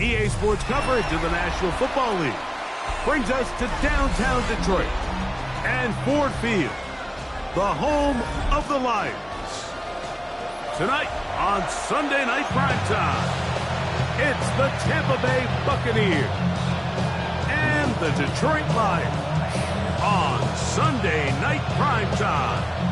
EA Sports coverage of the National Football League brings us to downtown Detroit and Ford Field, the home of the Lions. Tonight on Sunday Night Primetime, it's the Tampa Bay Buccaneers and the Detroit Lions on Sunday Night Primetime.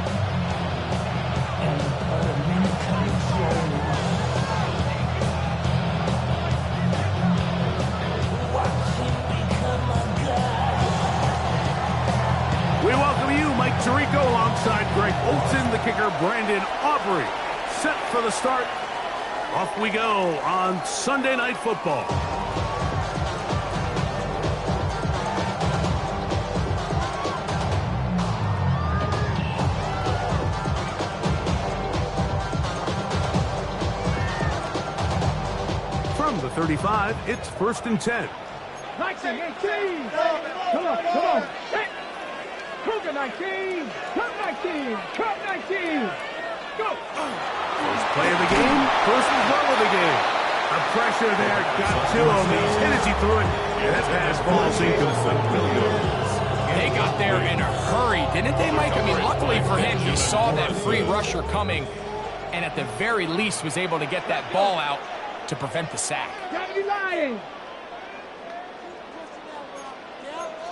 We welcome you, Mike Tirico, alongside Greg Olsen, the kicker, Brandon Aubrey. Set for the start. Off we go on Sunday Night Football. From the 35, it's 1st and 10. 19, 18. Come on. Hey. Cougar 19, Cup 19, Cup 19. Go. First play of the game, first as well of the game. The pressure there got to him. He's hit as he threw it. And that pass falls incomplete. They got there in a hurry, didn't they, Mike? I mean, luckily for him, he saw that free rusher coming and at the very least was able to get that ball out to prevent the sack. Gotta be lying.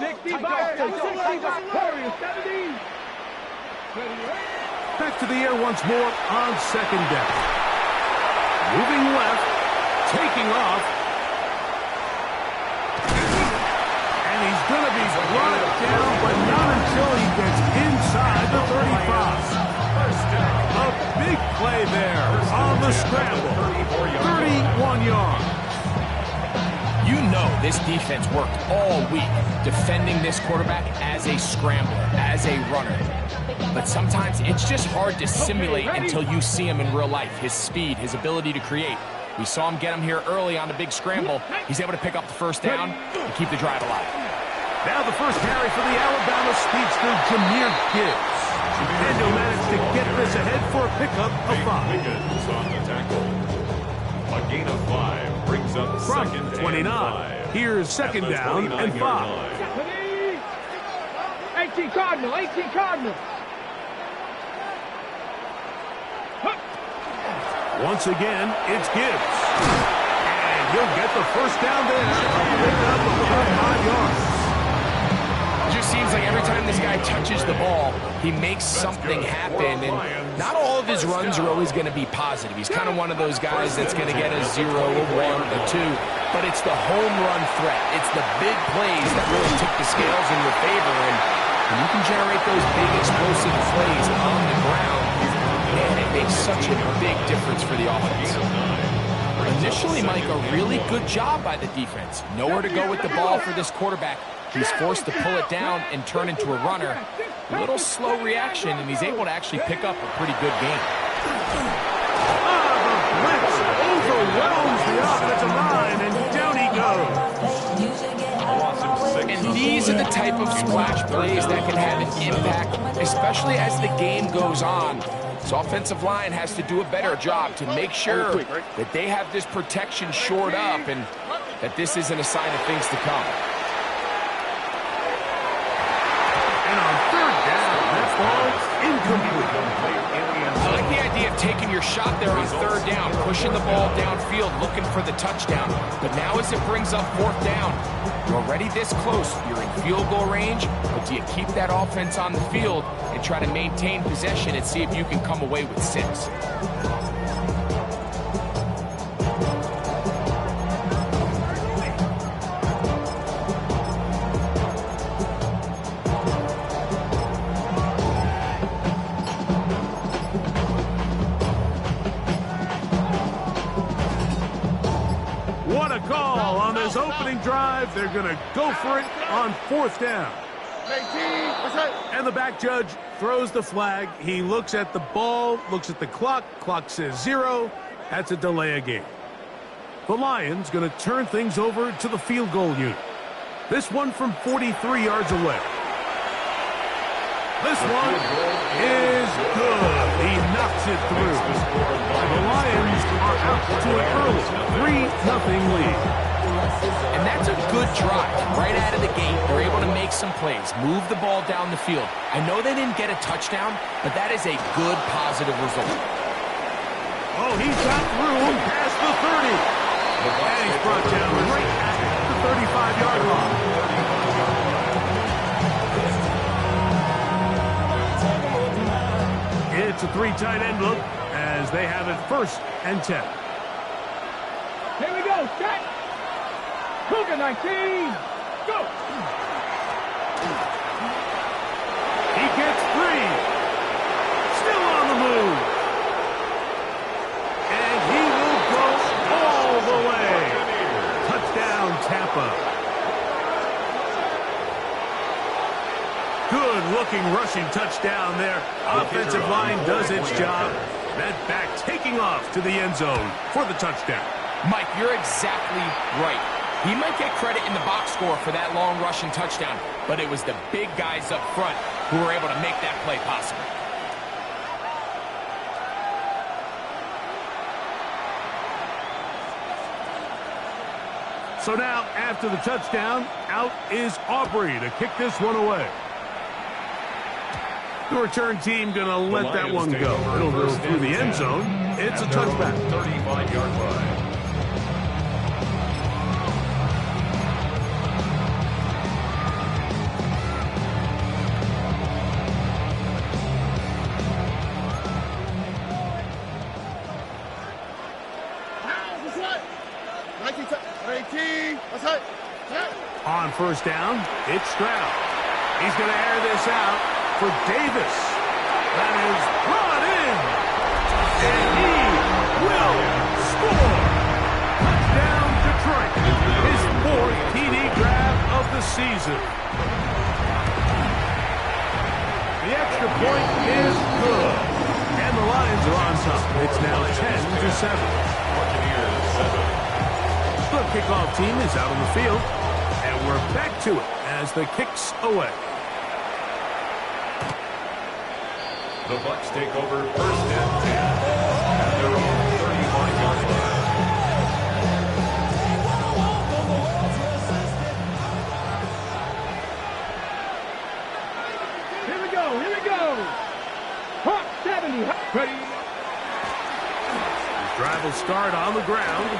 65, 70. Back to the air once more on 2nd down. Moving left, taking off. And he's going to be brought down, but not until he gets inside the 35. A big play there on the scramble. 31 yards. You know this defense worked all week defending this quarterback as a scrambler, as a runner. But sometimes it's just hard to simulate until you see him in real life. His speed, his ability to create. We saw him get him here early on the big scramble. He's able to pick up the first down and keep the drive alive. Now the first carry for the Alabama speedster, Jahmyr Gibbs. And he'll manage to get this ahead for a pickup of 5. Wiggins on the tackle. A gain of 5 brings up From second 29. Here's 2nd down and 5. 18 Cardinal, 18 Cardinal. Once again, it's Gibbs. And he'll get the first down there. Picked up about 5 yards. It just seems like every time this guy touches the ball, he makes something happen. And not all of his runs are always going to be positive. He's kind of one of those guys that's going to get a 0, a 1, a 2. But it's the home run threat. It's the big plays that really tip the scales in your favor. And when you can generate those big explosive plays on the ground, man, it makes such a big difference for the offense. Initially, Mike, a really good job by the defense. Nowhere to go with the ball for this quarterback. He's forced to pull it down and turn into a runner. A little slow reaction, and he's able to actually pick up a pretty good game. The blitz overwhelms the offensive line, and down he goes. And these are the type of splash plays that can have an impact, especially as the game goes on. This offensive line has to do a better job to make sure that they have this protection shored up and that this isn't a sign of things to come. And on 3rd down, that ball's incomplete. I like the idea of taking your shot there on 3rd down, pushing the ball downfield, looking for the touchdown. But now as it brings up 4th down, you're already this close. You're in field goal range, but do you keep that offense on the field and try to maintain possession and see if you can come away with 6? What a call on this opening drive. They're going to go for it on 4th down. And the back judge throws the flag. He looks at the ball, looks at the clock. Clock says 0. That's a delay of game. The Lions going to turn things over to the field goal unit. This one from 43 yards away. This one is good. He He knocks it through. The Lions are out to an early 3-0 lead. And that's a good drive right out of the gate. They're able to make some plays, move the ball down the field. I know they didn't get a touchdown, but that is a good, positive result. Oh, he's got through past the 30. And he's brought down right at the 35-yard line. It's a 3-tight end look as they have it 1st and 10. Here we go, set. Cougar 19, go. He gets free. Still on the move. And he will go all the way. Touchdown, Tampa. Good-looking rushing touchdown there. Offensive line does its job. That back taking off to the end zone for the touchdown. Mike, you're exactly right. He might get credit in the box score for that long rushing touchdown, but it was the big guys up front who were able to make that play possible. So now, after the touchdown, out is Aubrey to kick this one away. The return team going to let that one go. It'll go through the end zone. It's a touchback. 35-yard line. On 1st down, it's Stroud. He's going to air this out for Davis. That is brought in. And he will score. Touchdown, Detroit. His 4th TD grab of the season. The extra point is good. And the Lions are on top. It's now 10-7. The kickoff team is out on the field. And we're back to it as the kick's away. The Bucs take over 1st and 10 at their own 35-yard line. Here we go, here we go. Hawk 70, ready. His drive will start on the ground.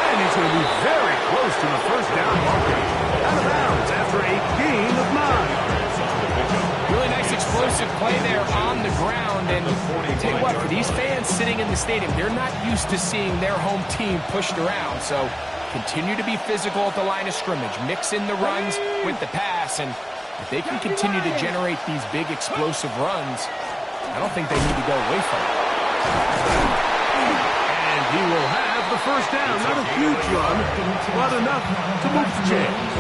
And he's going to be very close to the 1st down marker. Out of bounds after a gain of 9. Really nice explosive play there on the ground. And I tell you what, for these fans sitting in the stadium, they're not used to seeing their home team pushed around. So continue to be physical at the line of scrimmage. Mix in the runs with the pass. And if they can continue to generate these big explosive runs, I don't think they need to go away from it. And he will have the 1st down. Not a huge run, but enough to move the chains.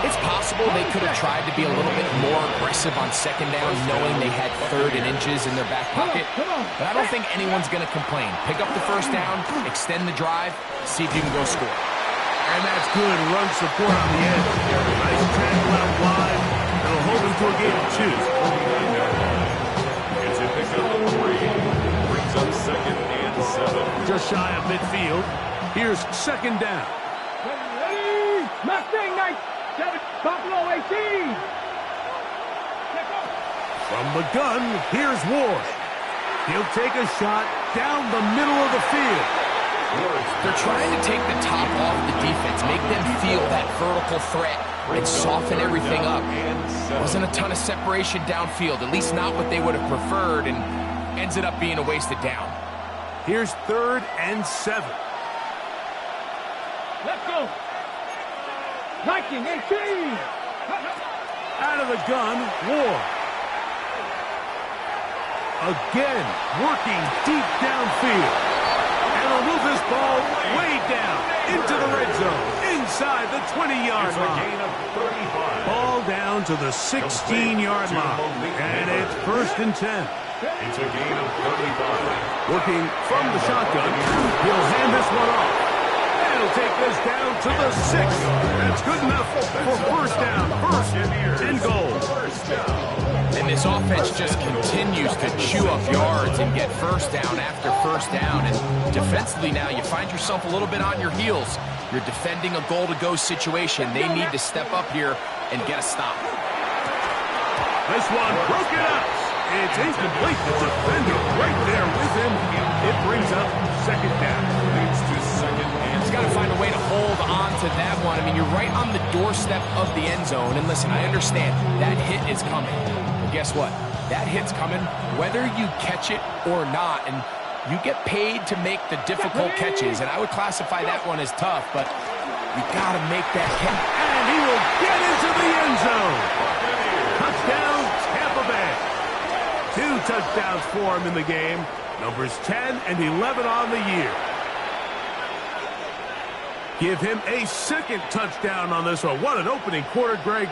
It's possible they could have tried to be a little bit more aggressive on 2nd down, knowing they had 3rd and inches in their back pocket. But I don't think anyone's going to complain. Pick up the 1st down, extend the drive, see if you can go score. And that's good run support on the end. Nice tackle out wide. It'll hold him to a gain of 2. It's a pickup of 3. Brings up 2nd and 7. Just shy of midfield. Here's 2nd down. Ready, Mustang 97, Buffalo 18. From the gun, here's Ward. He'll take a shot down the middle of the field. They're trying to take the top off the defense, make them feel that vertical threat, and soften everything up. Wasn't a ton of separation downfield, at least not what they would have preferred, and ends it up being a wasted down. Here's 3rd and 7. Let's go. Viking 18. Out of the gun, Ward. Again, working deep downfield. And he'll move this ball way down into the red zone, inside the 20-yard line. Ball down to the 16-yard line. And it's 1st and 10. It's a gain of 35. Working from the shotgun, he'll hand this one off. And he'll take this down to the 6. That's good enough for 1st down. 1st and goal. And this offense just continues to chew up yards and get first down after first down. And defensively now, you find yourself a little bit on your heels. You're defending a goal-to-go situation. They need to step up here and get a stop. This one broken up. It's incomplete. The defender right there with him. It brings up second down. Leads to second and He's got to find a way to hold on to that one. I mean, you're right on the doorstep of the end zone. And listen, I understand that hit is coming. But guess what? That hit's coming whether you catch it or not. And you get paid to make the difficult catches. And I would classify that one as tough, but you got to make that catch. And he will get into the end zone. Touchdown, Tampa Bay. 2 touchdowns for him in the game. Numbers 10 and 11 on the year. Give him a second touchdown on this one. What an opening quarter, Greg.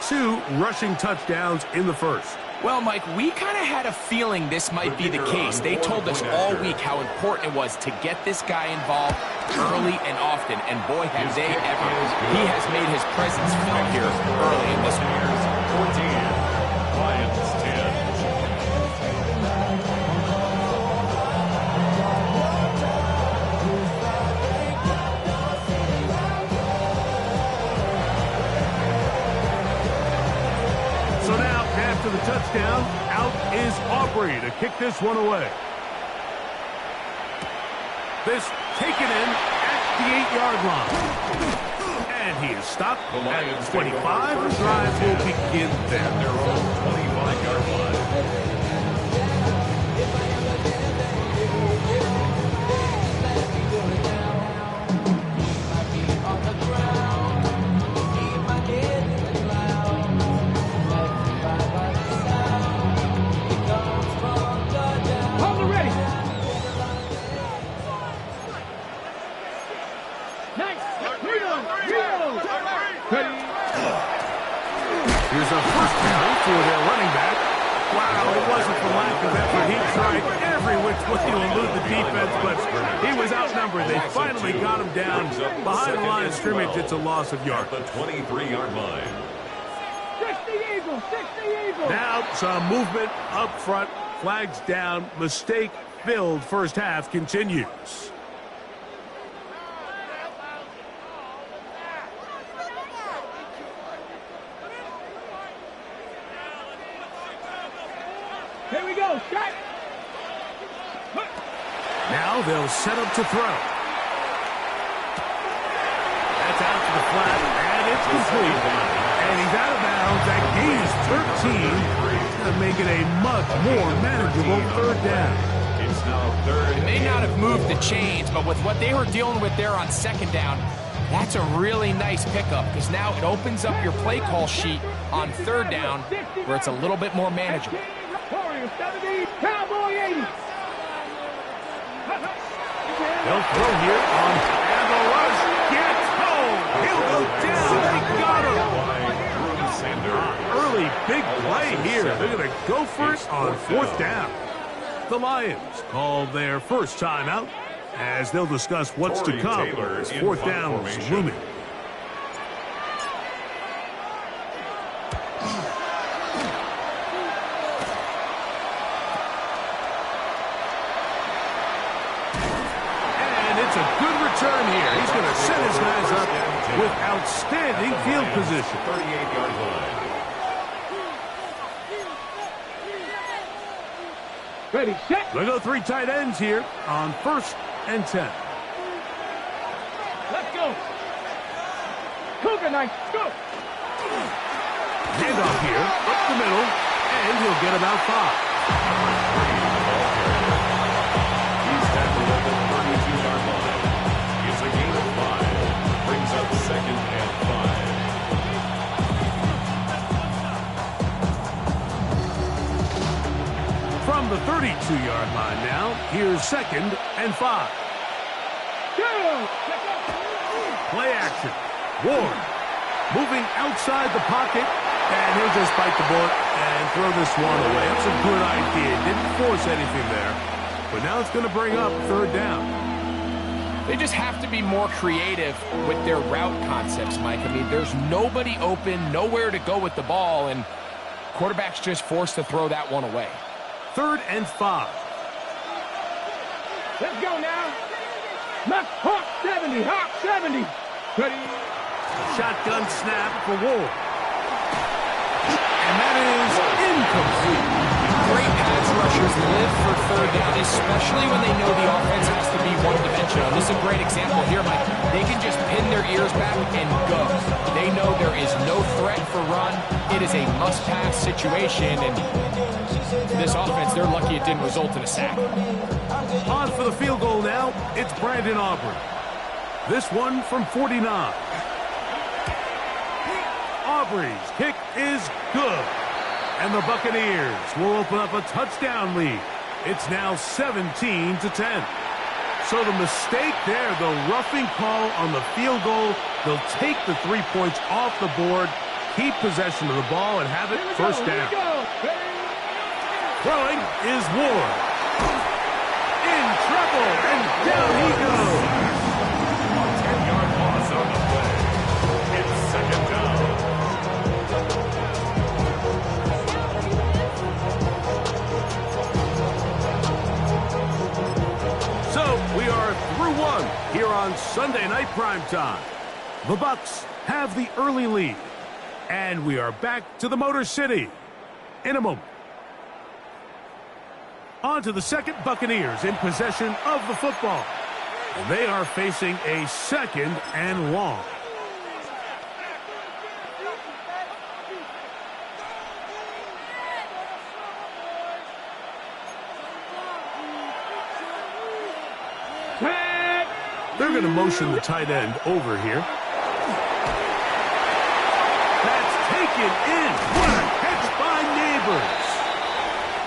2 rushing touchdowns in the first. Well, Mike, we kind of had a feeling this might be the case. They told us all week how important it was to get this guy involved early and often. And boy, have they ever. He has made his presence felt here early in this one. 14, Lions 10. So now, after the touchdown, out is Aubrey to kick this one away. This taken in at the 8-yard line. And he is stopped at 25. The drive will begin there. Their own 25-yard line. Hold it ready. Nice. Reload. Ready. Here's a first down for their running back. Wow, it wasn't for lack of effort. He tried every which way to elude the defense, but he was outnumbered. They finally got him down behind the line of scrimmage. It's a loss of yards. The 23-yard line. 60 Eagles. 60 Eagles. Now some movement up front. Flags down. Mistake-filled first half continues. Here we go. Shot. Now they'll set up to throw. That's out to the flat, and it's complete. And he's out of bounds. That gains 13 to make it a much more manageable third down. It's now third. They may not have moved the chains, but with what they were dealing with there on second down, that's a really nice pickup because now it opens up your play call sheet on third down where it's a little bit more manageable. Warriors 70. Cowboy 80. They'll throw here on, and the rush gets home. He'll go down. They got him. Early big play here. They're going to go for it on fourth down. The Lions call their first timeout as they'll discuss what's to come as fourth down is looming. And it's a good return here. He's going to set his guys up with outstanding field position. 38-yard line. Ready, set. They go 3 tight ends here on 1st and 10. Let's go. Cougar Knights, go. Handoff here, up the middle, and he'll get about 5. He's tackled at the 32-yard line. It's a gain of 5. Brings up second and 5. From the 32-yard line now, here's 2nd and 5. Go. Play action. Ward moving outside the pocket, and he'll just bite the bullet and throw this one away. That's a good idea. Didn't force anything there, but now it's going to bring up third down. They just have to be more creative with their route concepts, Mike. I mean, there's nobody open, nowhere to go with the ball, and Quarterback's just forced to throw that one away. 3rd and 5. Let's go now. Left Hawk 70. Hawk 70. Ready. Shotgun snap for Ward. And that is incomplete. Great pass rushers live for 3rd down, especially when they know the offense has to be one-dimensional. This is a great example here, Mike. They can just pin their ears back and go. They know there is no threat for run. It is a must-pass situation, and this offense, they're lucky it didn't result in a sack. On for the field goal now, it's Brandon Aubrey. This one from 49. Aubrey's kick is good. And the Buccaneers will open up a touchdown lead. It's now 17-10. So the mistake there, the roughing call on the field goal, they'll take the 3 points off the board, keep possession of the ball, and have it first down. Throwing is Ward. In trouble, and down he goes. A 10-yard loss on the play. It's 2nd down. So we are through one here on Sunday Night Primetime. The Bucs have the early lead, and we are back to the Motor City in a moment. On to the second, Buccaneers in possession of the football. And they are facing a 2nd and long. They're going to motion the tight end over here. That's taken in. What a catch by Neighbors.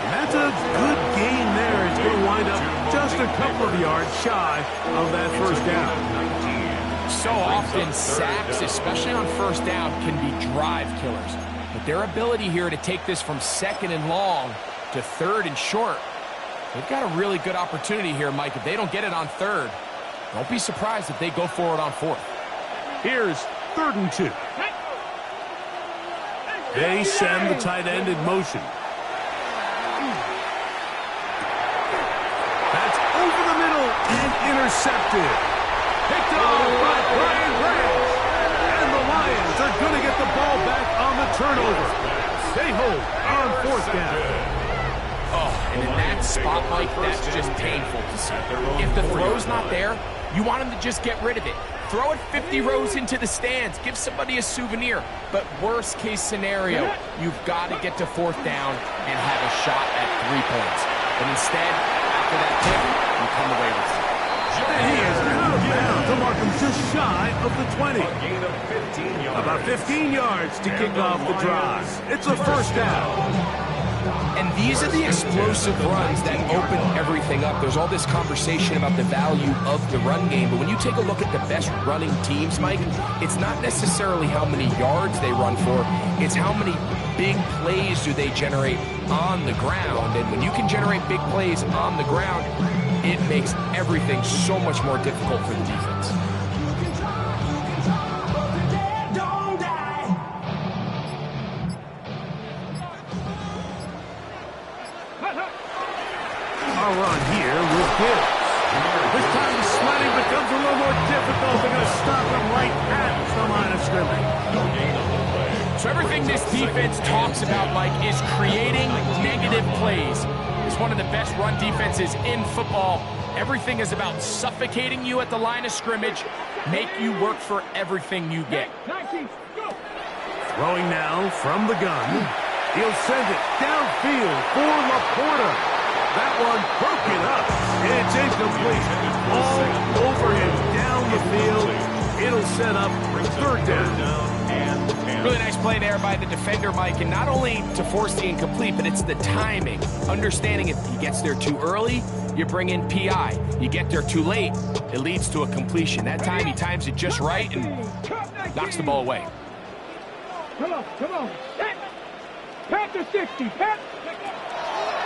And that's a good gain there. It's going to wind up just a couple of yards shy of that first down. So often, sacks, especially on first down, can be drive killers. But their ability here to take this from 2nd and long to 3rd and short, they've got a really good opportunity here, Mike. If they don't get it on 3rd, don't be surprised if they go for it on 4th. Here's 3rd and 2. They send the tight end in motion. That's over the middle and intercepted. Picked off by Brian Branch. And the Lions are going to get the ball back on the turnover. They hold on 4th down. Oh, and in that spot, Mike, that's just painful to see. If the throw's not there, you want him to just get rid of it. Throw it 50 rows into the stands. Give somebody a souvenir. But worst case scenario, you've got to get to 4th down and have a shot at 3 points. But instead, after that pick, you come away with it. And he is out of bounds to mark him just shy of the 20. Gain of 15 yards. About 15 yards to kick off the drive. It's a first down. And these are the explosive runs that open everything up. There's all this conversation about the value of the run game, but when you take a look at the best running teams, Mike, it's not necessarily how many yards they run for, it's how many big plays do they generate on the ground. And when you can generate big plays on the ground, it makes everything so much more difficult for the defense. A run here with Gibbs. This time the sledding becomes a little more difficult. They're going to stop him right at the line of scrimmage. So everything this defense talks about, Mike, is creating negative plays. It's one of the best run defenses in football. Everything is about suffocating you at the line of scrimmage, make you work for everything you get. Throwing now from the gun. He'll send it downfield for Laporta. That one broken up. It's incomplete. All over him down the field. It'll set up 3rd down. Really nice play there by the defender, Mike, and not only to force the incomplete, but it's the timing. Understanding if he gets there too early, you bring in PI. You get there too late, it leads to a completion. That time he times it just right and knocks the ball away. Come on, come on. Pat to 60. Pat.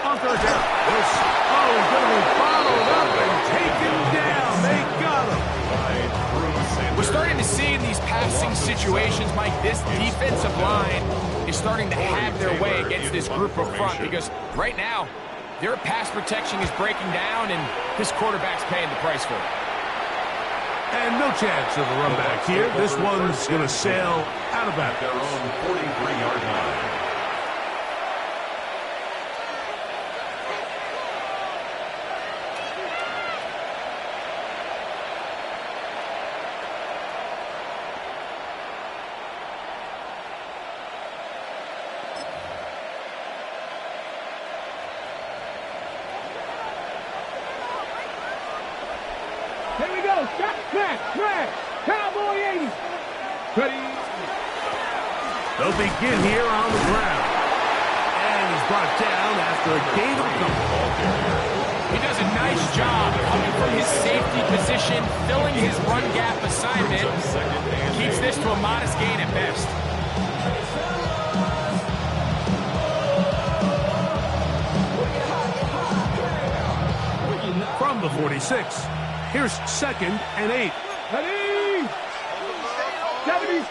On 3rd down. This, he's going to be followed up and taken down. They got him. We're starting to see in these passing situations, Mike, this defensive line is starting to have their way against this group up front because right now, their pass protection is breaking down, and this quarterback's paying the price for it. And no chance of a run back here. This one's going to sail out of bounds. Their own 43-yard line. Here we go. Stop. Crack. Cowboy 80. Ready. They'll begin here on the ground. And he's brought down after a gain of a couple. He does a nice job coming from his safety position, filling his run gap assignment. Keeps this to a modest gain at best. From the 46. Here's 2nd and 8. Ready. 76.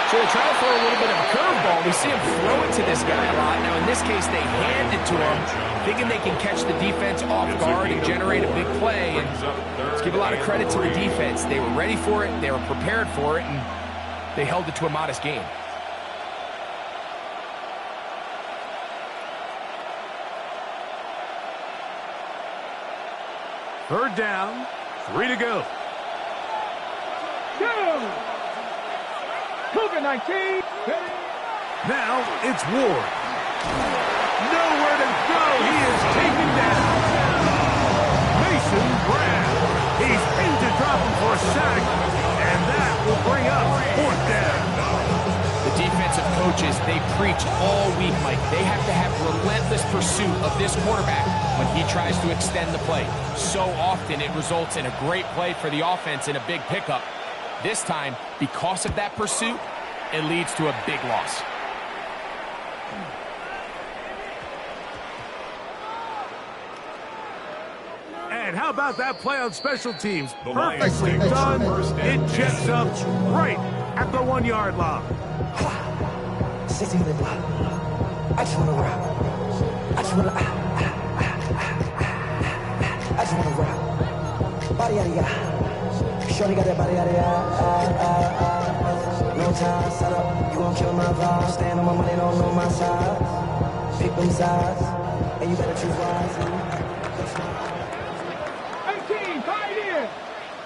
So they try to throw a little bit of a curveball. We see him throw it to this guy a lot. Now, in this case, they hand it to him, thinking they can catch the defense off guard and generate a big play. And let's give a lot of credit to the defense. They were ready for it, they were prepared for it, and they held it to a modest gain. Third down, 3 to go. Go. Cougar 19. Now it's Ward. Nowhere to go. He is taken down. Mason Brown. He's aimed to drop him for a sack, and that will bring up 4th down. The defensive coaches, they preach all week, Mike. They have to have relentless pursuit of this quarterback when he tries to extend the play. So often it results in a great play for the offense and a big pickup. This time, because of that pursuit, it leads to a big loss. And how about that play on special teams? Perfectly done. It jets up right at the 1-yard line. I just want to rock. I just want to I just want to rock. Body yada yada. Shorty got that body yada yada. No time, set up. You gon' kill my vibe. Stand on my money, don't know my size. Pick them sides, and you better choose wisely. 18. 5 here.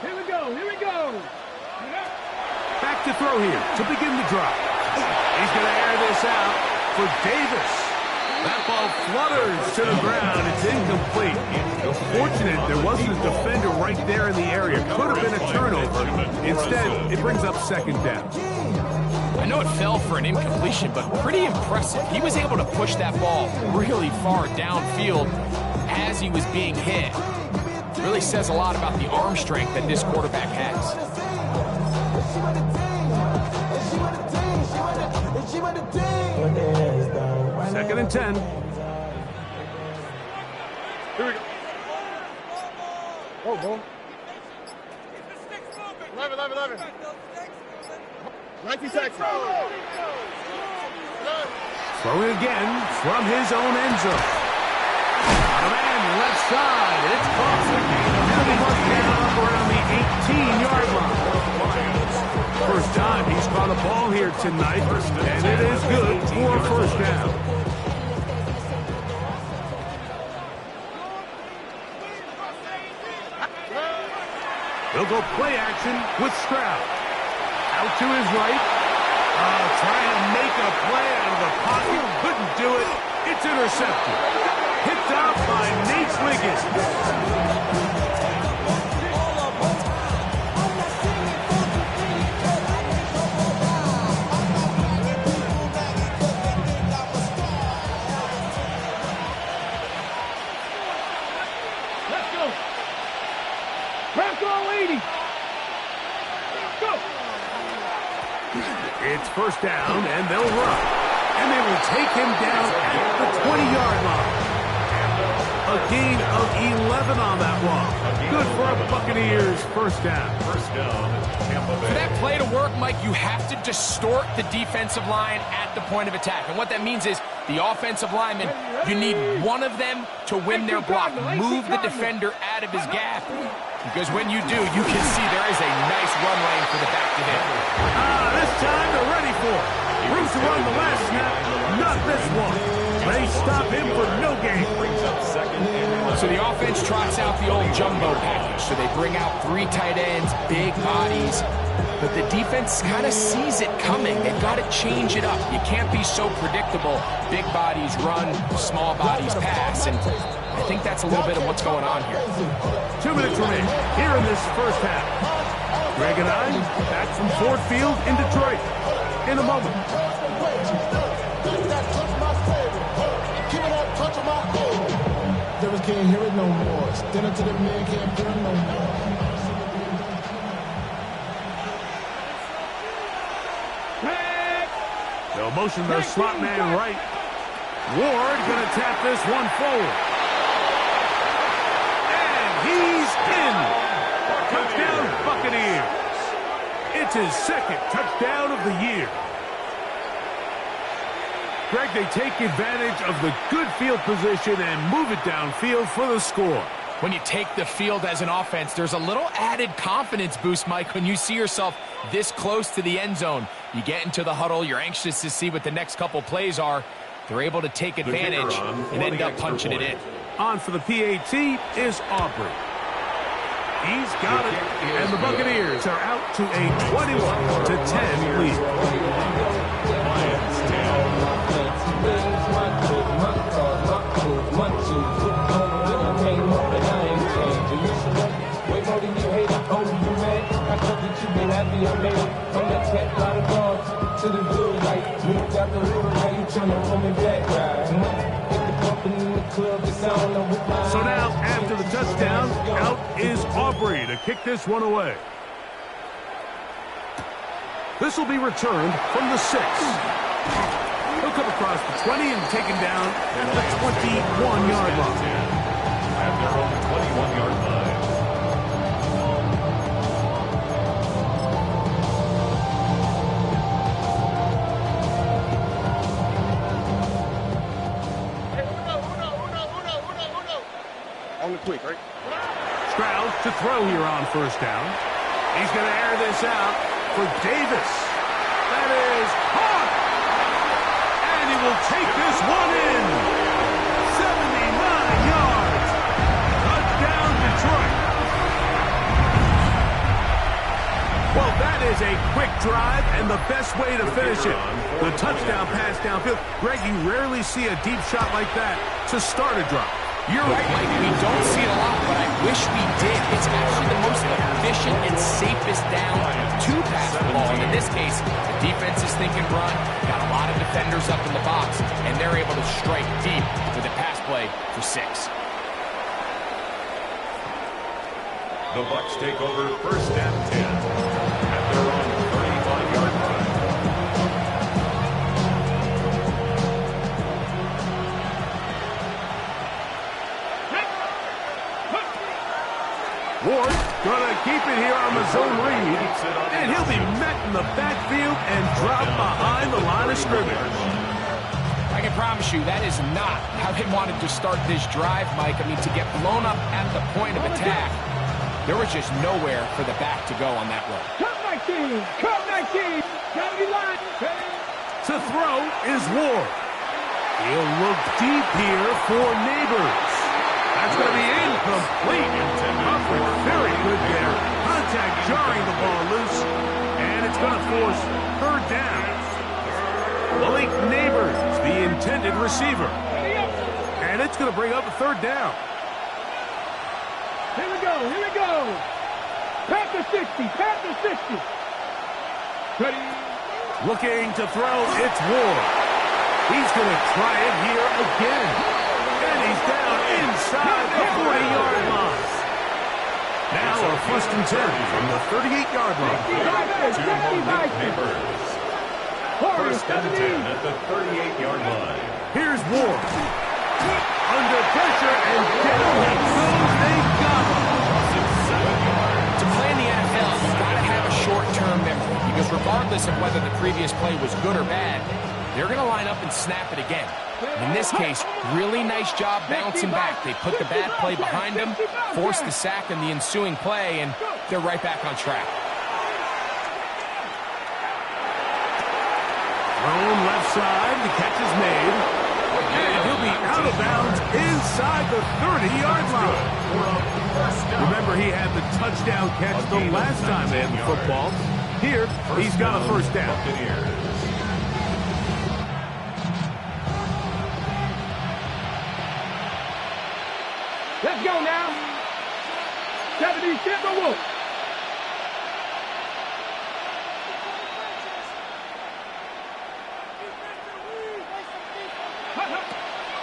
Here we go. Back to throw here to begin the drive. He's going to air this out for Davis. That ball flutters to the ground. It's incomplete. Fortunate there wasn't a defender right there in the area. Could have been a turnover. Instead, it brings up 2nd down. I know it fell for an incompletion, but pretty impressive. He was able to push that ball really far downfield as he was being hit. Really says a lot about the arm strength that this quarterback has. 2nd and 10. Here we go. Oh, boy. 11. 19 seconds. Throwing again from his own end zone. A man left side. It's caught. Now he must get up around the 18-yard line. First time he's caught a ball here tonight, and it is good for a 1st down. He'll go play action with Stroud. Out to his right. Trying to make a play out of the pocket. Couldn't do it. It's intercepted. Picked up by Nate Wiggins. Let's go. Bronco 80. Go. It's 1st down, and they'll run. And they will take him down at the 20-yard line. A A gain of 11 on that walk. Good for a Buccaneers first down. First down, Tampa Bay. For that play to work, Mike, you have to distort the defensive line at the point of attack. And what that means is the offensive lineman, you need one of them to win their block. Move the defender out of his gap. Because when you do, you can see there is a nice run lane for the back to hit. This time they're ready for it. Room to run the last snap, not this one. They stop him for no gain. Brings up second and So the offense trots out the old jumbo package. So they bring out 3 tight ends, big bodies. But the defense kind of sees it coming. They've got to change it up. You can't be so predictable. Big bodies run, small bodies pass. And I think that's a little bit of what's going on here. 2 minutes remain here in this first half. Greg and I back from Ford Field in Detroit in a moment. Devils can't hear it no more. Stand up to the man, can't hear it no more. They'll motion their slot man right. Ward gonna tap this one forward. And he's in. Touchdown Buccaneers. It's his second touchdown of the year. Greg, they take advantage of the good field position and move it downfield for the score. When you take the field as an offense, there's a little added confidence boost, Mike, when you see yourself this close to the end zone. You get into the huddle, you're anxious to see what the next couple plays are. They're able to take advantage and end up punching it in. On for the PAT is Aubrey. He's got it, and the Buccaneers are out to a 21-10 lead. So now, after the touchdown, out is Aubrey to kick this one away. This will be returned from the 6. He'll come across the 20 and taken down at the 21-yard line. At their own 21-yard line. On the quick, right? Stroud to throw here on first down. He's going to air this out for Davis. That is caught. And he will take this one in. 79 yards. Touchdown, Detroit. Well, that is a quick drive and the best way to finish it. The touchdown pass downfield. Greg, you rarely see a deep shot like that to start a drive. You're right, Mike. We don't see it a lot, but I wish we did. It's actually the most efficient and safest down to pass the ball. And in this case, the defense is thinking run, got a lot of defenders up in the box, and they're able to strike deep with a pass play for 6. The Bucs take over first and 10 at their own 35-yard line. Ward gonna keep it here on the zone read, and he'll be met in the backfield and dropped behind the line of scrimmage. I can promise you that is not how they wanted to start this drive, Mike. I mean, to get blown up at the point of attack, there was just nowhere for the back to go on that run. Cut 19! Cut 19! Gotta be line! To throw is Ward. He'll look deep here for Neighbors. That's going to be incomplete. Coverage very good there. Contact jarring the ball loose, and it's going to force third down. Malik Neighbors, the intended receiver. And it's going to bring up a third down. Here we go, here we go. Pat the 60, pat the 60. Ready? Looking to throw, it's Ward. He's going to try it here again. And he's down inside the 40-yard line. Now a first and 10 from the 38-yard line. First and 10 at the 38-yard line. Here's Ward. Under pressure, And down he goes. They got him. To play in the NFL, you've got to have a short-term memory because regardless of whether the previous play was good or bad, they're going to line up and snap it again. In this case, really nice job bouncing back. They put the bad play behind them, forced the sack in the ensuing play, and they're right back on track. Thrown left side, the catch is made. And he'll be out of bounds inside the 30-yard line. Remember, he had the touchdown catch the last time they had the football. Here, he's got a first down. Let's go now. 70 Timberwolves.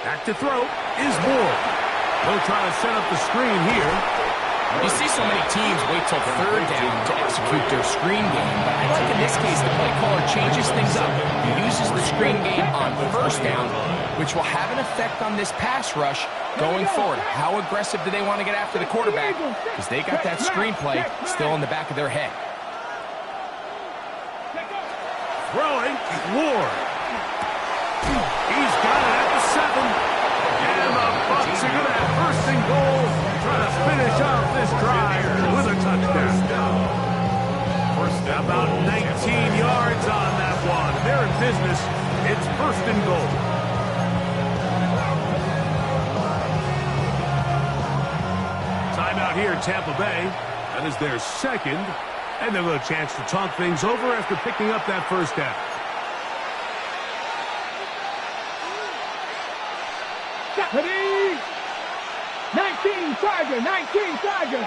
Back to throw is Ward. He'll try to set up the screen here. You see so many teams wait till third down to execute their screen game, but I like in this case the play caller changes things up. He uses the screen game on first down, which will have an effect on this pass rush going forward. How aggressive do they want to get after the quarterback? Because they got that screenplay still in the back of their head. Throwing, Ward. He's got it at the 7. And the Bucs are going to have first and goal, trying to finish off this drive with a touchdown. About 19 yards on that one. They're in business. It's first and goal. Timeout here in Tampa Bay. That is their second. And they'll have a chance to talk things over after picking up that first down. Stephanie! 19 Tiger, 19 Tiger.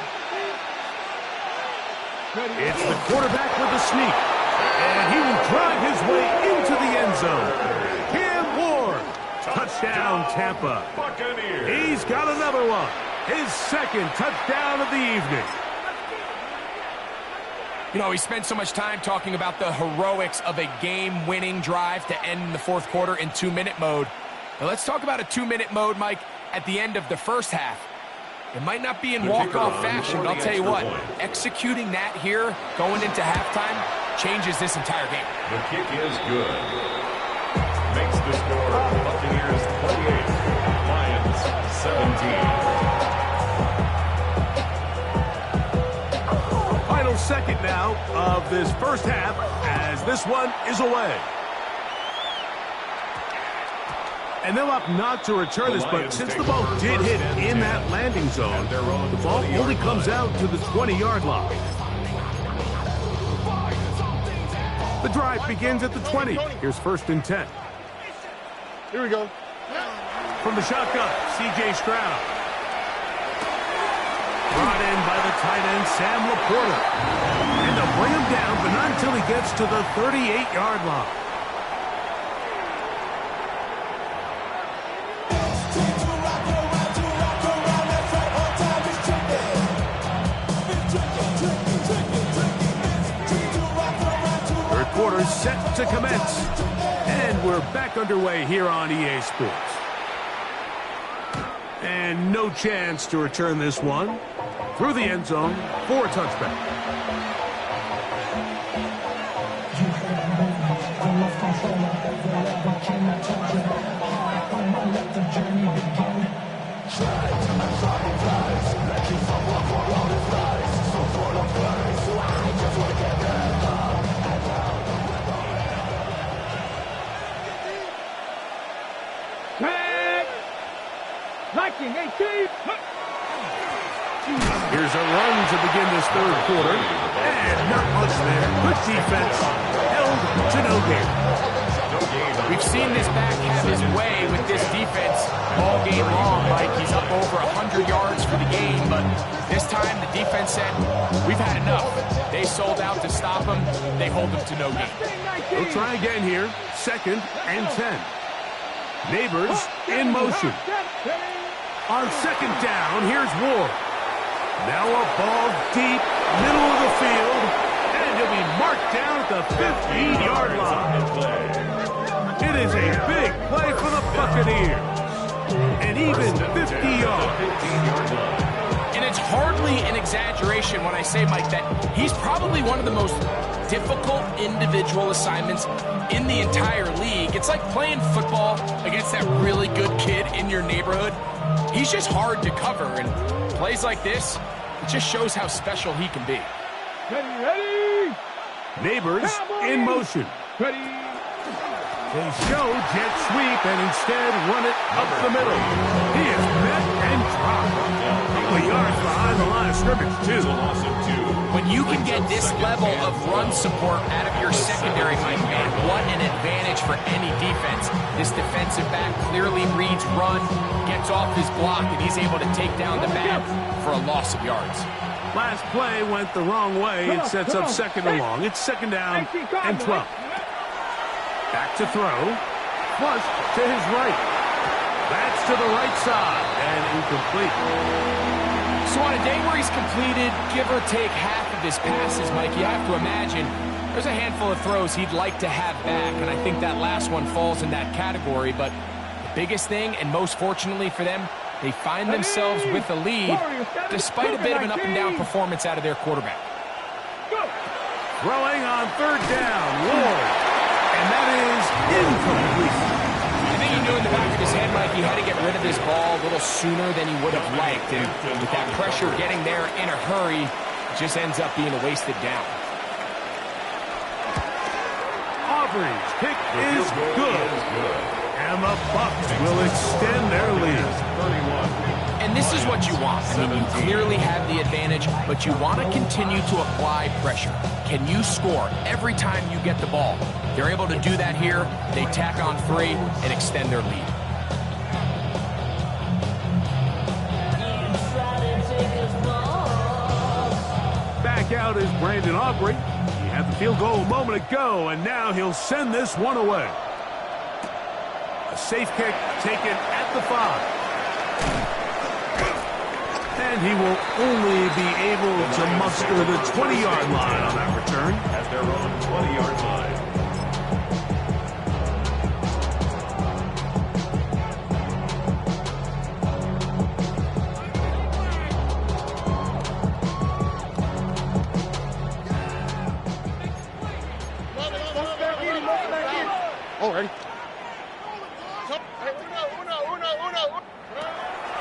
It's the quarterback with the sneak. And he will drive his way into the end zone. Cam Ward. Touchdown, Tampa. He's got another one. His second touchdown of the evening. You know, we spent so much time talking about the heroics of a game-winning drive to end the fourth quarter in 2-minute mode. Now let's talk about a 2-minute mode, Mike, at the end of the first half. It might not be in walk-off fashion, but I'll tell you what, executing that here, going into halftime, changes this entire game. The kick is good. Makes the score Buccaneers 28, Lions 17. Final second now of this first half as this one is away. And they'll opt not to return this, but since the ball did hit in that landing zone, the ball only comes out to the 20-yard line. The drive begins at the 20. Here's first and 10. Here we go. From the shotgun, C.J. Stroud. Brought in by the tight end, Sam Laporta. And they'll bring him down, but not until he gets to the 38-yard line. Third quarter set to commence. And we're back underway here on EA Sports. And no chance to return this one. Through the end zone for a touchback. Liking 18. Here's a run to begin this third quarter. And not much there. Good defense. Held to no gain. We've seen this back have his way with this defense all game long. Like he's up over 100 yards for the game, but this time the defense said, we've had enough. They sold out to stop him. They hold him to no gain. We'll try again here. Second and 10. Neighbors in motion. On second down, here's Ward. Now a ball deep, middle of the field, and he'll be marked down at the 15-yard line. It is a big play for the Buccaneers. An even 50 yards. 15-yard line. And it's hardly an exaggeration when I say, Mike, that he's probably one of the most difficult individual assignments in the entire league. It's like playing football against that really good kid in your neighborhood. He's just hard to cover, and plays like this, it just shows how special he can be. Ready. Neighbors in motion. Ready. They show jet sweep and instead run it up the middle. He is met and dropped. A couple of yards behind the line of scrimmage, It's a too. loss of 2. When you can get this level of run support out of your secondary, Mike, man, what an advantage for any defense. This defensive back clearly reads run, gets off his block, and he's able to take down the man for a loss of yards. Last play went the wrong way. It sets up second and long. It's second down and 12. Back to throw. Flush to his right. That's to the right side and incomplete. So on a day where he's completed, give or take half of his passes, Mike, you have to imagine there's a handful of throws he'd like to have back, and I think that last one falls in that category. But the biggest thing, and most fortunately for them, they find themselves with a lead despite a bit of an up-and-down performance out of their quarterback. Throwing on third down. Ward. And that is incomplete. I think he knew in the back of his head, Mike, he had to get rid of this ball a little sooner than he would have liked. And with that pressure getting there in a hurry, it just ends up being a wasted down. Auburn's kick is good. And the Bucs will extend their lead. 31. And this is what you want. I mean, you clearly have the advantage, but you want to continue to apply pressure. Can you score every time you get the ball? They're able to do that here. They tack on 3 and extend their lead. Back out is Brandon Aubrey. He had the field goal a moment ago, and now he'll send this one away. A safe kick taken at the 5. And he will only be able to muster the 20-yard line on that return. At their own 20-yard line. Already.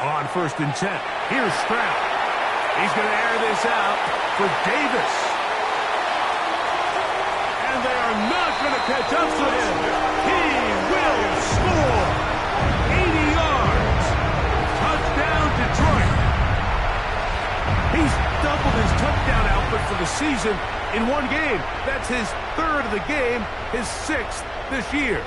On 1st and 10, here's Stroud. He's going to air this out for Davis. And they are not going to catch up to him. He will score. 80 yards. Touchdown, Detroit. He's doubled his touchdown output for the season in one game. That's his 3rd of the game, his 6th this year.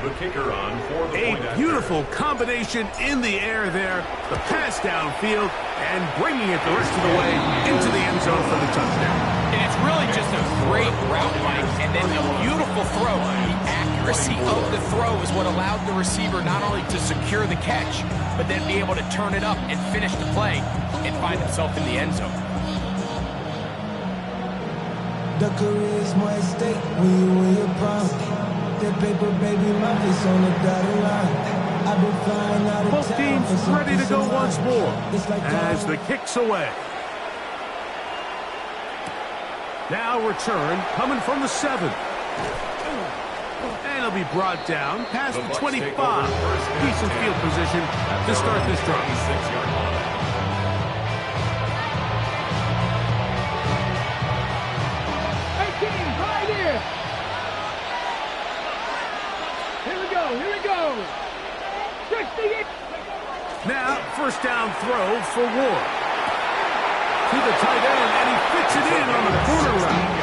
The kicker on for the point A after. beautiful combination in the air there. The pass downfield and bringing it the rest of the way into the end zone for the touchdown. And it's really just a great route, Mike, and then a beautiful throw. The accuracy of the throw is what allowed the receiver not only to secure the catch, but then be able to turn it up and finish the play and find himself in the end zone. The career's more at stake when you win your prime. That paper, baby, my face on the dotted line. I've been flying out of Both town teams for some ready to peace go of once mind. more It's like as the kick's away. Now return coming from the 7. And it'll be brought down past the 25. Decent field position to start this drive. 26-yard line. Right here. Here we go. 68. Now, 1st down throw for Ward. To the tight end, and he fits it in on the corner route.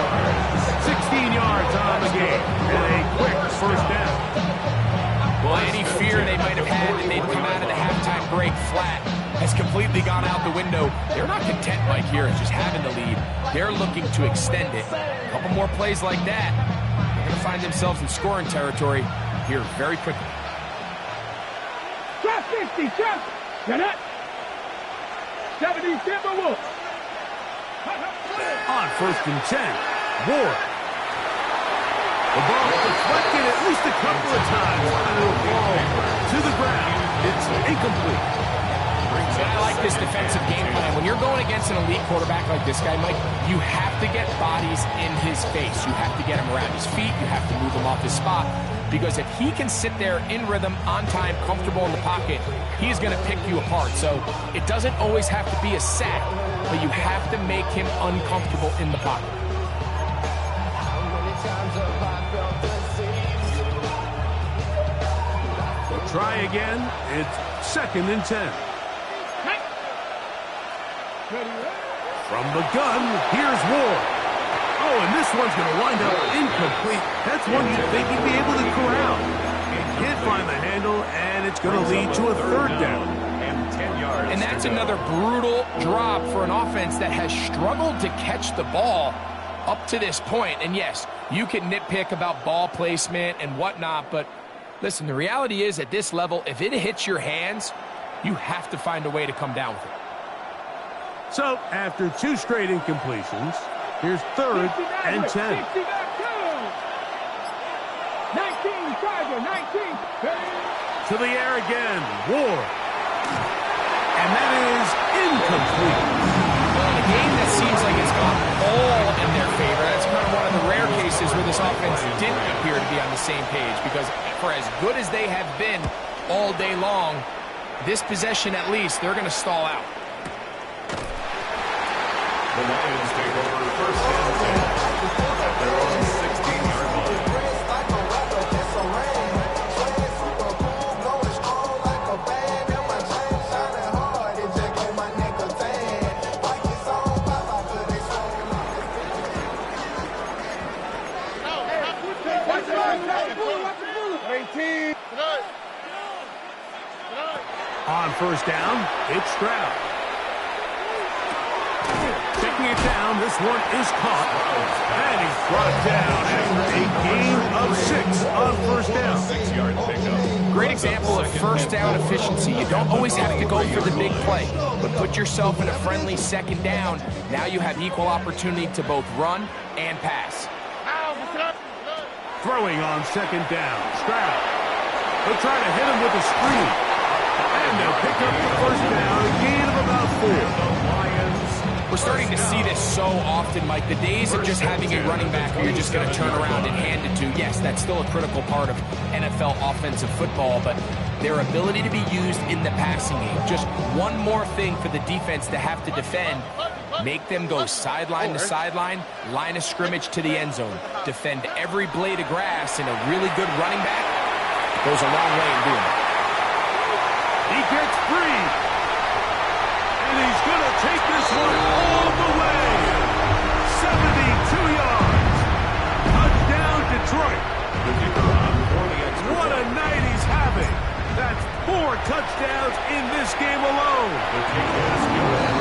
16 yards on the game, and a quick 1st down. Well, any fear they might have had that they'd come out of the halftime break flat has completely gone out the window. They're not content, Mike, here at just having the lead. They're looking to extend it. A couple more plays like that, they're going to find themselves in scoring territory here very quickly. Drop 50. Drop. Get it. 70 Timberwolves. On 1st and 10, Ward. The ball deflected at least a couple of times, and it'll fall to the ground. incomplete. And I like this defensive game plan. When you're going against an elite quarterback like this guy, Mike, you have to get bodies in his face. You have to get him around his feet. You have to move him off his spot. Because if he can sit there in rhythm, on time, comfortable in the pocket, he's going to pick you apart. So it doesn't always have to be a sack, but you have to make him uncomfortable in the pocket. Try again. It's 2nd and 10. From the gun, here's Ward. Oh, and this one's going to wind up incomplete. That's one you'd think he'd be able to corral. He can't find the handle, and it's going to lead to a 3rd down. And 10 yards. And that's another brutal drop for an offense that has struggled to catch the ball up to this point. And yes, you can nitpick about ball placement and whatnot, but listen, the reality is at this level, if it hits your hands, you have to find a way to come down with it. So, after 2 straight incompletions, here's 3rd and 10. 19, Tiger, 19. To the air again, Ward. And that is incomplete. Well, in a game that seems like it's gone all in their favor, that's kind of one of the rare cases where this offense didn't appear to be on the same page, because for as good as they have been all day long, this possession at least, they're going to stall out. The Lions take over 1st and 10 at their own 16-yard line. On 1st down, it's Stroud. Taking it down, this one is caught. And he's brought down after a gain of 6 on 1st down. 6-yard pickup. Great example of 1st down efficiency. You don't always have to go for the big play, but put yourself in a friendly 2nd down. Now you have equal opportunity to both run and pass. Throwing on 2nd down, Stroud. They'll try to hit him with a screen. And they'll pick up the 1st down, a gain of about 4. We're starting to see this so often, Mike. The days of just having a running back who you're just going to turn around and hand it to, yes, that's still a critical part of NFL offensive football, but their ability to be used in the passing game, just one more thing for the defense to have to defend, make them go sideline to sideline, line of scrimmage to the end zone, defend every blade of grass, and a really good running back goes a long way in doing it. He gets free. And he's going to take this one all the way. 72 yards. Touchdown, Detroit. The kicker on for the extra What a night he's having. That's 4 touchdowns in this game alone. The kick is good.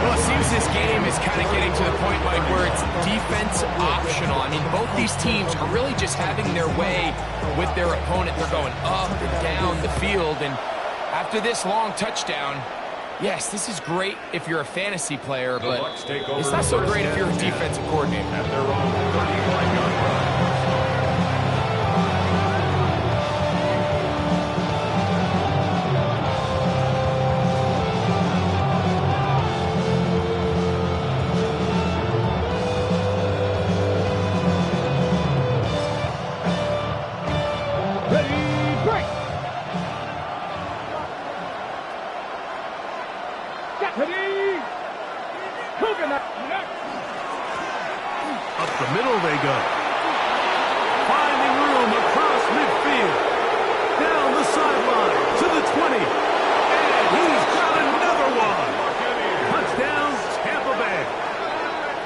Well, it seems this game is kind of getting to the point, Mike, where it's defense optional. I mean, both these teams are really just having their way with their opponent. They're going up and down the field, and after this long touchdown, yes, this is great if you're a fantasy player, but it's not so great if you're a defensive coordinator. At their own 35-yard line. Up the middle they go. Finding room across midfield. Down the sideline to the 20. And he's got another one. Touchdown, Tampa Bay.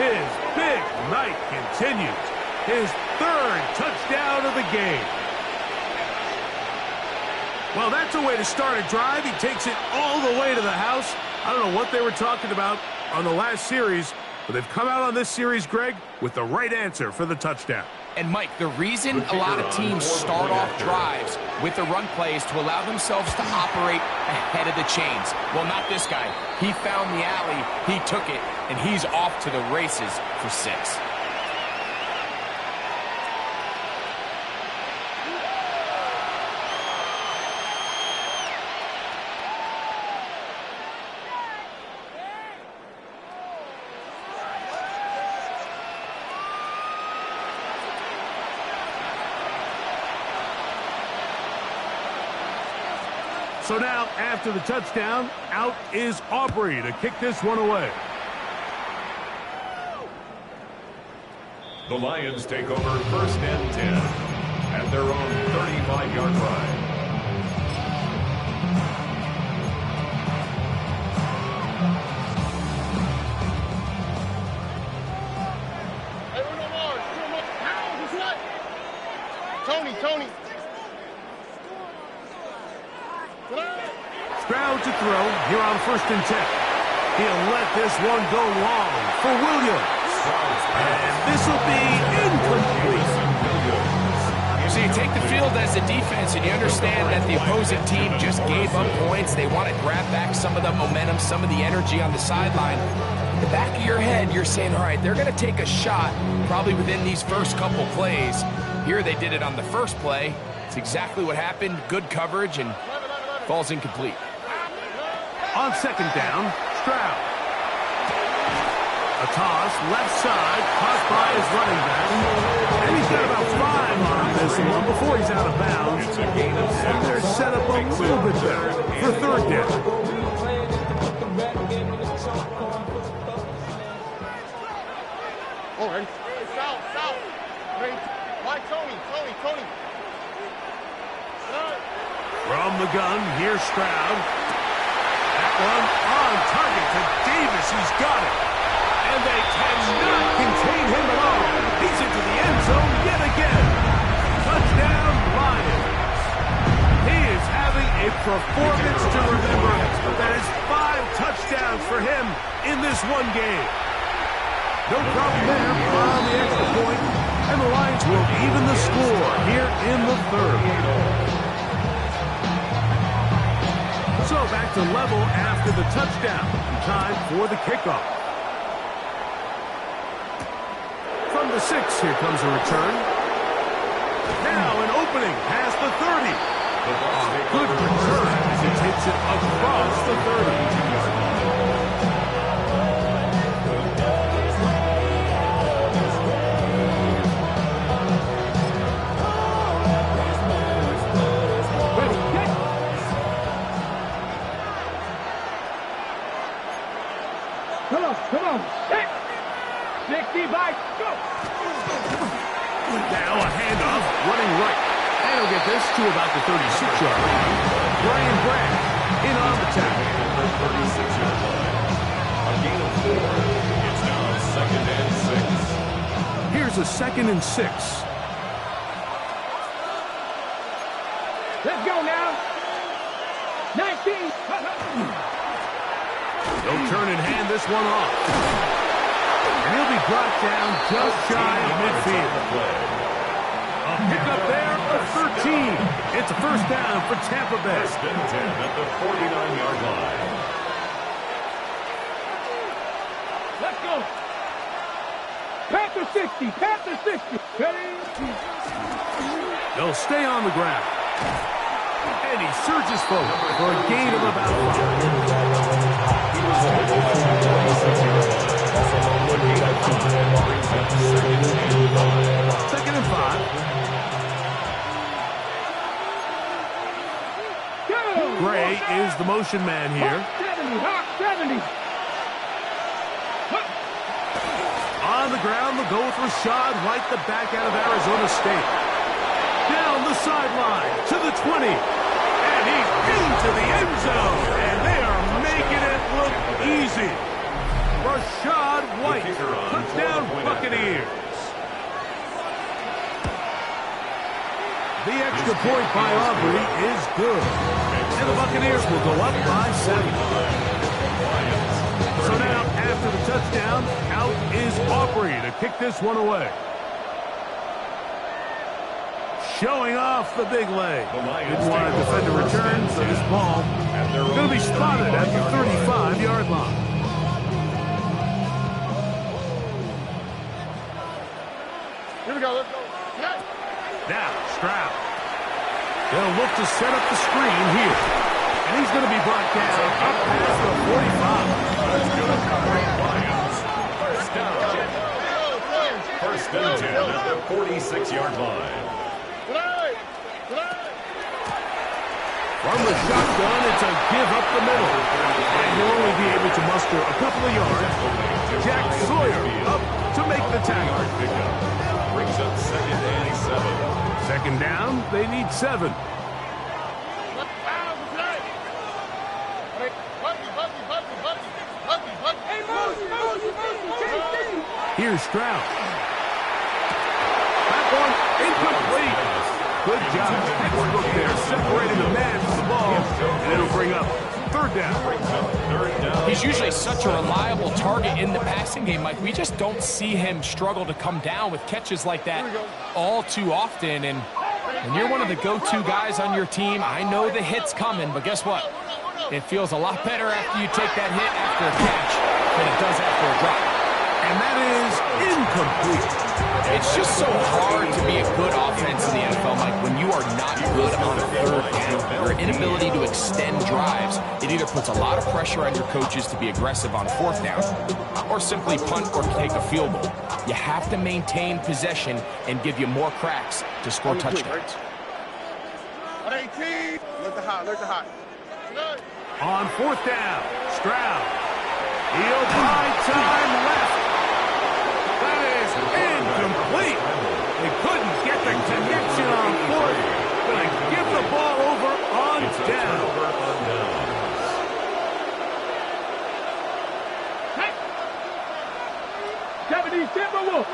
His big night continues. His 3rd touchdown of the game. Well, that's a way to start a drive. He takes it all the way to the house. I don't know what they were talking about on the last series, but they've come out on this series, Greg, with the right answer for the touchdown. And, Mike, the reason a lot of teams start off drives with the run play is to allow themselves to operate ahead of the chains. Well, not this guy. He found the alley, he took it, and he's off to the races for 6. So now, after the touchdown, out is Aubrey to kick this one away. The Lions take over 1st and 10 at their own 35-yard line. Tony. Stroud to throw here on 1st and 10. He'll let this one go long for Williams. And this will be incomplete. So you take the field as a defense and you understand that the opposing team just gave up points. They want to grab back some of the momentum, some of the energy on the sideline. In the back of your head, you're saying, all right, they're going to take a shot probably within these first couple plays. Here they did it on the first play. It's exactly what happened. Good coverage and falls incomplete. On 2nd down, Stroud. A toss, left side, caught by his running back. And he's got about 5 on this one before he's out of bounds. It's a gain of 6. And they're set up a little bit better for 3rd down. All right. South. Why Tony? From the gun, here's Stroud. That one on target to Davis. He's got it. And they cannot contain him at all. He's into the end zone yet again. Touchdown, Lions. He is having a performance to remember. That is 5 touchdowns for him in this one game. No problem there on the extra point. And the Lions will even the score here in the 3rd. So back to level after the touchdown. Time for the kickoff. From the 6, here comes a return. Now an opening past the 30. Good return as he takes it across the 30. Come on. 60 by go. Now a handoff, running right. And he'll get this to about the 36-yard line. Brian Branch in on the tackle. The 36-yard line. A gain of 4. It's now 2nd and 6. Here's a 2nd and 6. Let's go now. 19. They'll turn and hand this one off. And he'll be brought down just shy of midfield. A pickup there of 13. It's a 1st down for Tampa Bay. 1st and 10 at the 49-yard line. Let's go. Panther 60. Panther 60. They'll stay on the ground. And he surges forward for a gain of about 5. Second and 5. Gray is the motion man here. 70. On the ground, they'll go with Rashad White, the back out of Arizona State. Down the sideline to the 20. And he's into the end zone. And they are making it look easy. Rashad White, touchdown Buccaneers. The extra point by Aubrey is good. And the Buccaneers will go up by 7. So now, after the touchdown, out is Aubrey to kick this one away. Showing off the big leg. Didn't want to defend a return, so this ball is going to be spotted at the 35-yard line. Here we go. Let's go. Now, Stroud. They'll look to set up the screen here. And he's going to be brought down up past the 45. That's good covering Lions. 1st down. 1st and 10 at the 46-yard line. From the shotgun, it's a give up the middle. And he'll only be able to muster a couple of yards. Jack Sawyer up to make the tackle. Brings up 2nd and 7. Second down, they need 7. Here's Stroud. That one incomplete. Good job. Textbook there, separating the man from the ball. And it'll bring up 3rd down. He's usually such a reliable target in the passing game, Mike. We just don't see him struggle to come down with catches like that all too often. And when you're one of the go-to guys on your team, I know the hit's coming, but guess what? It feels a lot better after you take that hit after a catch than it does after a drop. And that is incomplete. It's just so hard to be a good offense in the NFL, Mike, when you are not good on 3rd down. Your inability to extend drives, it either puts a lot of pressure on your coaches to be aggressive on 4th down or simply punt or take a field goal. You have to maintain possession and give you more cracks to score touchdowns. On 4th down, Stroud. He'll buy time left. That is incomplete. They couldn't get the connection on 4th. Gonna give the ball over on down. Japanese Timberwolves.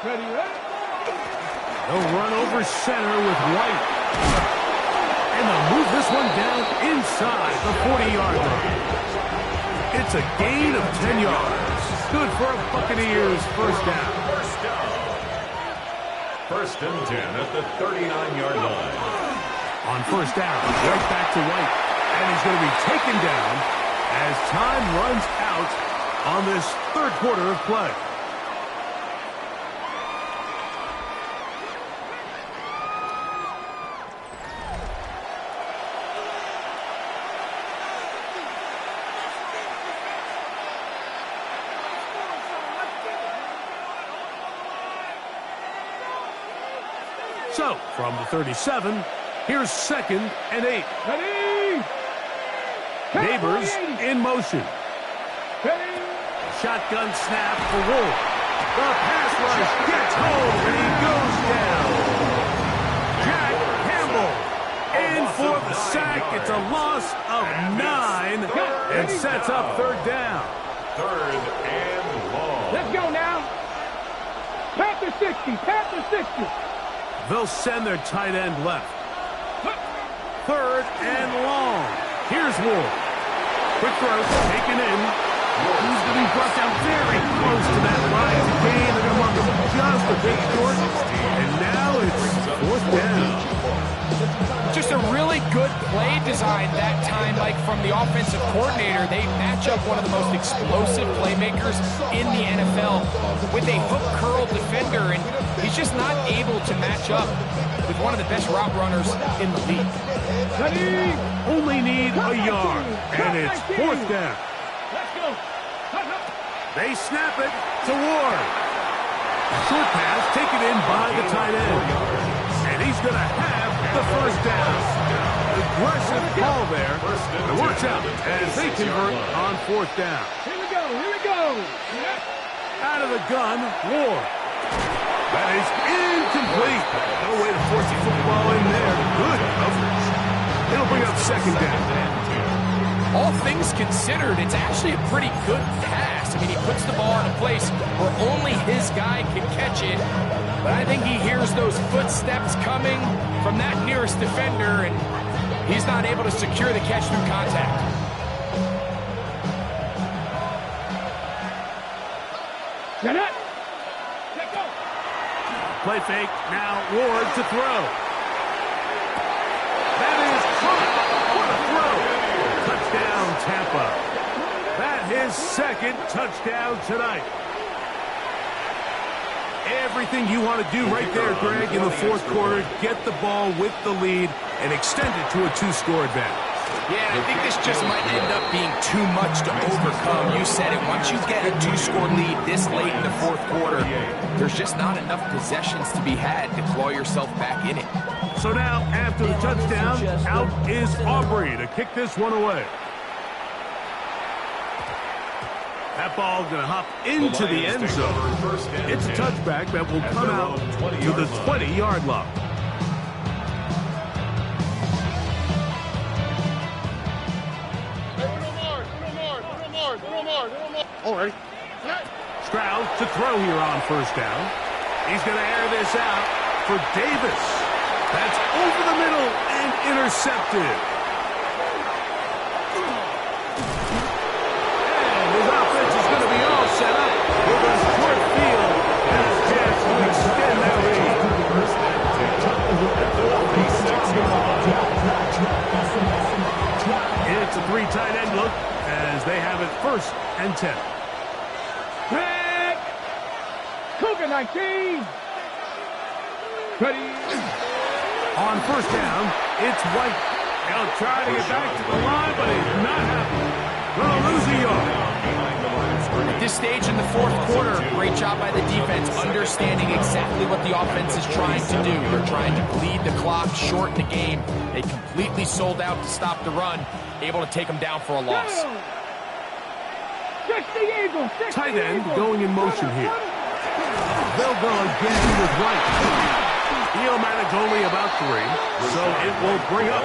Ready, ready? They'll run over center with White. And they'll move this one down inside the 40-yard line. It's a gain of 10 yards. Good for a Buccaneers 1st down. 1st and 10 at the 39-yard line. On 1st down, right back to White. And he's going to be taken down as time runs out on this 3rd quarter of play. So, from the 37, here's 2nd and 8. Ready? Neighbors in motion. Ready? Shotgun snap for Wolf. The pass rush gets home and he goes down. Jack Campbell in for the sack. It's a loss of 9 and sets up 3rd down. 3rd and long. Let's go now. Panther 60. Panther 60. They'll send their tight end left. 3rd and long. Here's Wolf. Quick throw, taken in. He's going to be brought down very close to that line to gain. They're going to mark him just a bit short. And now it's 4th down. Just a really good play design that time, Mike, from the offensive coordinator. They match up one of the most explosive playmakers in the NFL with a hook curl defender, and he's just not able to match up with one of the best route runners in the league. Ready? Only need a yard, and it's 4th down. Let's go. They snap it to Ward. Short pass taken in by the tight end. And he's going to have the 1st down. Aggressive call there. It works out as they convert on 4th down. Here we go. Here we go. Out of the gun, Ward. That is incomplete. No way to force the football in there. Good coverage. It'll bring up 2nd down. All things considered, it's actually a pretty good pass. I mean, he puts the ball in a place where only his guy can catch it. But I think he hears those footsteps coming from that nearest defender, and he's not able to secure the catch through contact. Get it. Let go. Play fake. Now Ward to throw. That is caught. What a throw. Touchdown, Tampa. That his 2nd touchdown tonight. Everything you want to do right there, Greg, in the 4th quarter. Get the ball with the lead and extend it to a 2-score advantage. Yeah, I think this just might end up being too much to overcome. You said it. Once you get a 2-score lead this late in the fourth quarter, there's just not enough possessions to be had to claw yourself back in it. So now, after the touchdown, out is Aubrey to kick this one away. That ball going to hop into the end zone. It's a touchback that will come out to the 20-yard line. All right. Stroud to throw here on first down. He's going to air this out for Davis. That's over the middle and intercepted. And his offense is going to be all set up with a short field and a chance to extend that lead. It's a 3-tight end look as they have it 1st and 10. Back. Cougar 19. Ready. On first down, it's White. He'll try to get back to the line, but he's not happy. Going to lose a yard. At this stage in the fourth quarter, great job by the defense, understanding exactly what the offense is trying to do. They're trying to bleed the clock, shorten the game. They completely sold out to stop the run, able to take them down for a loss. Tight end going in motion here. They'll go again with White. He'll manage only about 3, so it will bring up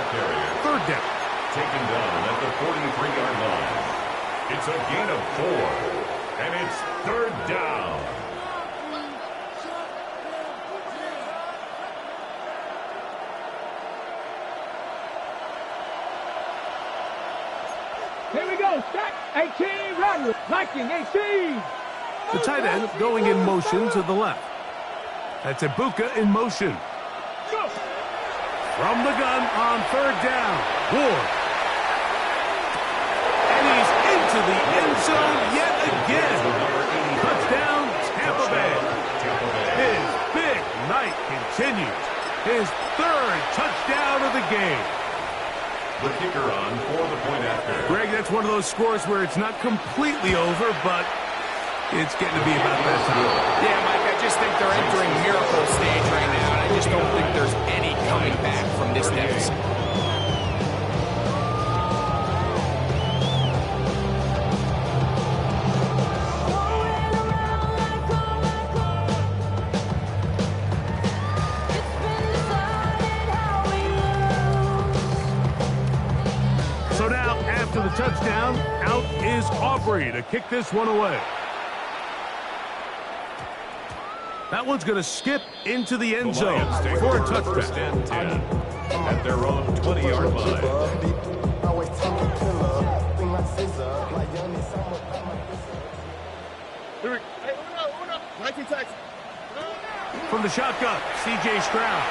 3rd down. Taken down at the 43-yard line. It's a gain of 4, and it's 3rd down. Here we go. Stack 18. Run. Viking 18. The tight end going in motion to the left. That's Ibuka in motion. From the gun on 3rd down. Ward. And he's into the end zone yet again. Touchdown, Tampa Bay. His big night continues. His 3rd touchdown of the game. The kicker on for the point after. Greg, that's one of those scores where it's not completely over, but it's getting to be about that time. Yeah, Mike, I just think they're entering miracle stage right now, and I just don't think there's any coming back from this deficit. So now, after the touchdown, out is Aubrey to kick this one away. That one's going to skip into the end zone for a touchdown. 10 at their own 20-yard line. From the shotgun, C.J. Stroud.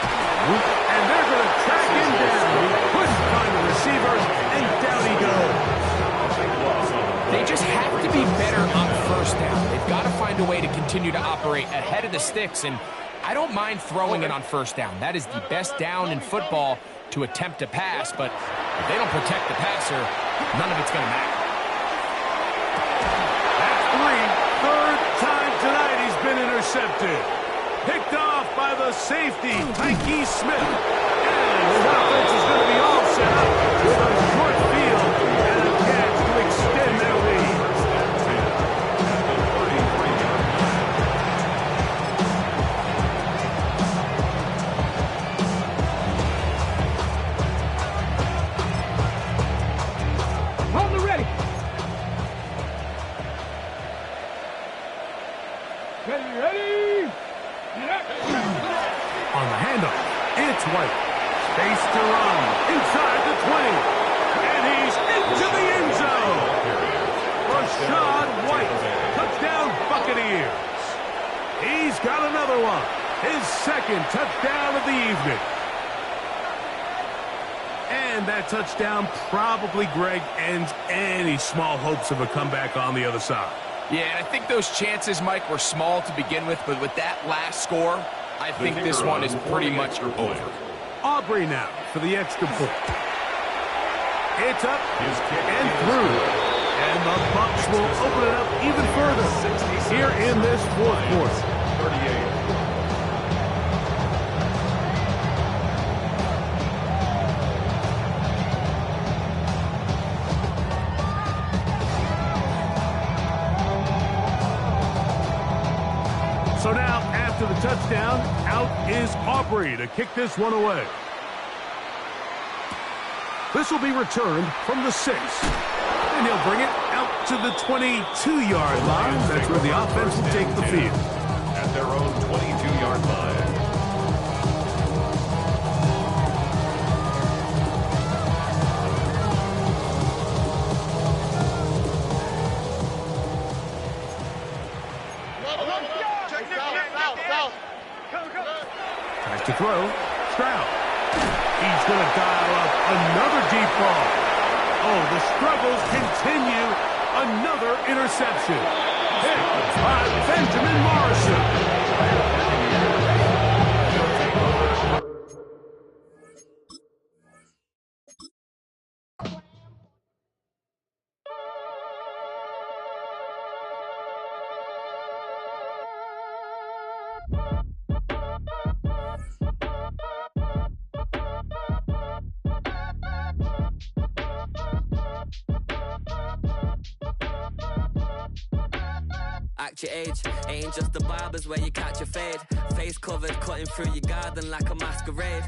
And they're going to track him down. Push by the receivers, and down he goes. They just have to be better on first down. They've got to find a way to continue to operate ahead of the sticks, and I don't mind throwing it on first down. That is the best down in football to attempt to pass, but if they don't protect the passer, none of it's going to matter. That's 3. 3rd time tonight he's been intercepted. Picked off by the safety, Tyke Smith. And his offense is going to be all set up with a short field and a catch to extend their lead. On the ready. Ready. On the handoff, it's White. Space to run inside the 20. And he's into the end zone. Rachaad White, touchdown Buccaneers. He's got another one. His 2nd touchdown of the evening. And that touchdown probably, Greg, ends any small hopes of a comeback on the other side. Yeah, and I think those chances, Mike, were small to begin with, but with that last score, I think this one is pretty much over. Aubrey now for the extra point. It's up and through. And the Bucs will open it up even further here in this fourth quarter. 38. So now, after the touchdown, out is Aubrey to kick this one away. This will be returned from the 6. And he'll bring it out to the 22-yard line. That's where the offense will take the field. At their own 22-yard line. Back to throw. Stroud. He's going to dial up another deep ball. Oh, the struggles continue. Another interception. Hit by Benjamin Morrison. Act your age, ain't just the barbers where you catch a fade. Face covered, cutting through your garden like a masquerade.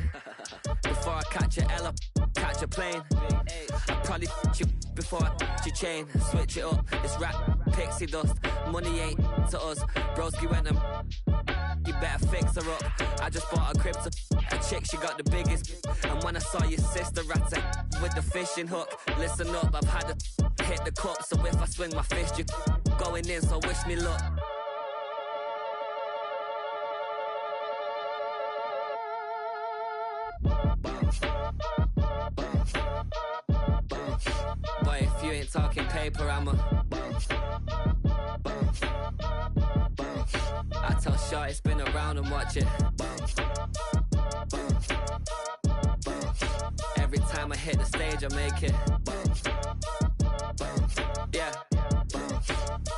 Before I catch a L up, catch a plane. I probably you before I your chain. Switch it up, it's rap, pixie dust. Money ain't to us. Broski went and you better fix her up. I just bought a crib to a chick, she got the biggest. And when I saw your sister rat with the fishing hook, listen up, I've had to hit the cup. So if I swing my fist, you going in, so wish me luck. Boy, if you ain't talking paper, I'm a I tell Shorty spin around and watch it. Every time I hit the stage, I make it. Yeah.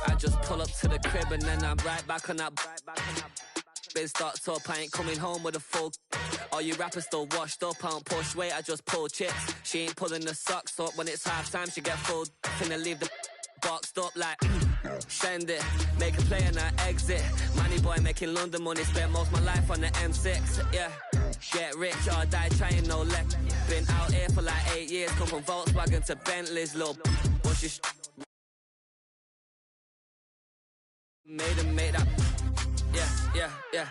I just pull up to the crib and then I'm right back on that. Been stocked up, I ain't coming home with a full. All you rappers still washed up, I don't push weight, I just pull chips. She ain't pulling the socks up, when it's half time she get full. Finna leave the boxed up like send it, make a play and I exit. Money boy making London money, spent most of my life on the M6. Yeah, get rich or die trying, no luck. Been out here for like 8 years, come from Volkswagen to Bentley's, little what's your made him make that. Yeah.